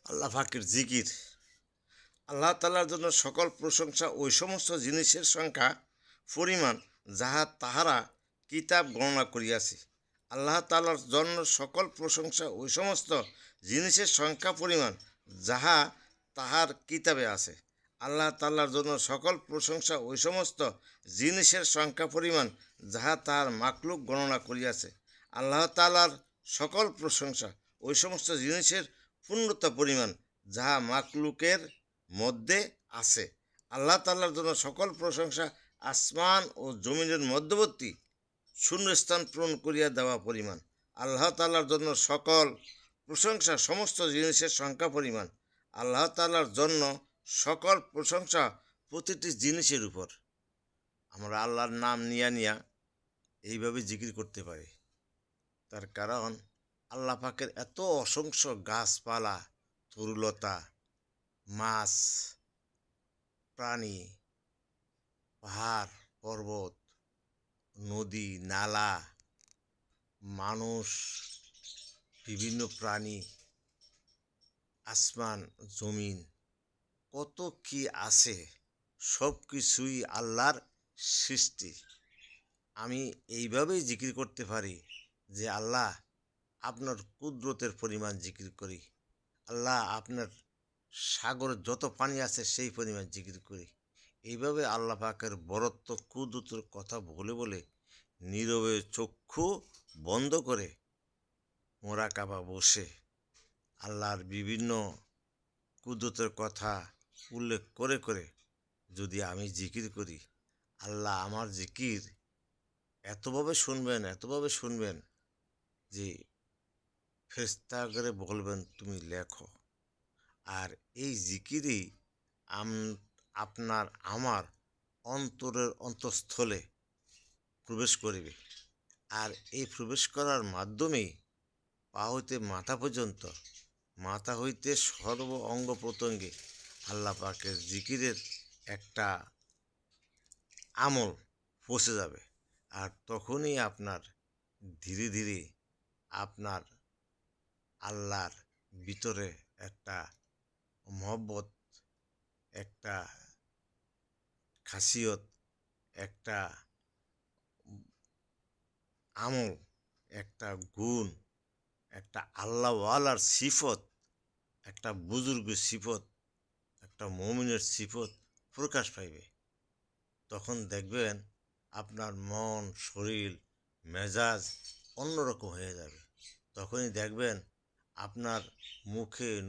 আল্লাহ পাকের জিকির। আল্লাহ তাআলার জন্য সকল প্রশংসা ওই সমস্ত জিনিসের সংখ্যা পরিমাণ যাহা তাহারা কিতাব গণনা করিয়াছে। আল্লাহ তাআলার জন্য সকল প্রশংসা ওই সমস্ত জিনিসের সংখ্যা পরিমাণ যাহা তাহার কিতাবে আছে। আল্লাহ তাআলার জন্য সকল প্রশংসা ওই সমস্ত জিনিসের সংখ্যা পরিমাণ যাহা তাহার মাকলুক গণনা করিয়াছে। আল্লাহ তাআলার সকল প্রশংসা ওই সমস্ত জিনিসের পূর্ণতা পরিমাণ যাহা মাকলুকের মধ্যে আছে। আল্লাহ তাআলার জন্য সকল প্রশংসা আসমান ও জমিনের মধ্যবর্তী শূন্যস্থান পূরণ করিয়া দেওয়া পরিমাণ। আল্লাহ তাআলার জন্য সকল প্রশংসা সমস্ত জিনিসের সংখ্যা পরিমাণ। আল্লাহ তাআলার জন্য সকল প্রশংসা প্রতিটি জিনিসের উপর। আমরা আল্লাহর নাম নিয়া এইভাবে জিকির করতে পারি। তার কারণ আল্লাহ পাকের এত অসংখ্য গাছপালা, তরুলতা, মাছ, প্রাণী, পাহাড়, পর্বত, নদী, নালা, মানুষ, বিভিন্ন প্রাণী, আসমান, জমিন, কত কি আছে, সব কিছুই আল্লাহর সৃষ্টি। আমি এইভাবেই জিকির করতে পারি যে আল্লাহ আপনার কুদরতের পরিমাণ জিকির করি। আল্লাহ আপনার সাগরের যত পানি আছে সেই পরিমাণ জিকির করি। এইভাবে আল্লাহ পাকের বরত্ব কুদরতের কথা বলে বলে নীরবে চক্ষু বন্ধ করে মোরাকাবা বসে আল্লাহর বিভিন্ন কুদরতের কথা উল্লেখ করে করে যদি আমি জিকির করি, আল্লাহ আমার জিকির এতভাবে শুনবেন যে ফেরেশতা করে বলবেন তুমি লেখো। আর এই জিকিরই আপনার আমার অন্তরের অন্তঃস্থলে প্রবেশ করিবে। আর এই প্রবেশ করার মাধ্যমেই পা হইতে মাথা পর্যন্ত, মাথা হইতে সর্ব অঙ্গ প্রত্যঙ্গে আল্লাহ পাকের জিকিরের একটা আমল পৌঁছে যাবে। আর তখনই আপনার ধীরে ধীরে আপনার আল্লাহর ভিতরে একটা মহব্বত, একটা খাসিয়ত, একটা আমল, একটা গুণ, একটা আল্লাহওয়ালার সিফত, একটা বুজুর্গের সিফত, একটা মুমিনের সিফত প্রকাশ পাইবে। তখন দেখবেন আপনার মন, শরীর, মেজাজ অন্যরকম হয়ে যাবে। তখনই দেখবেন আপনার মুখে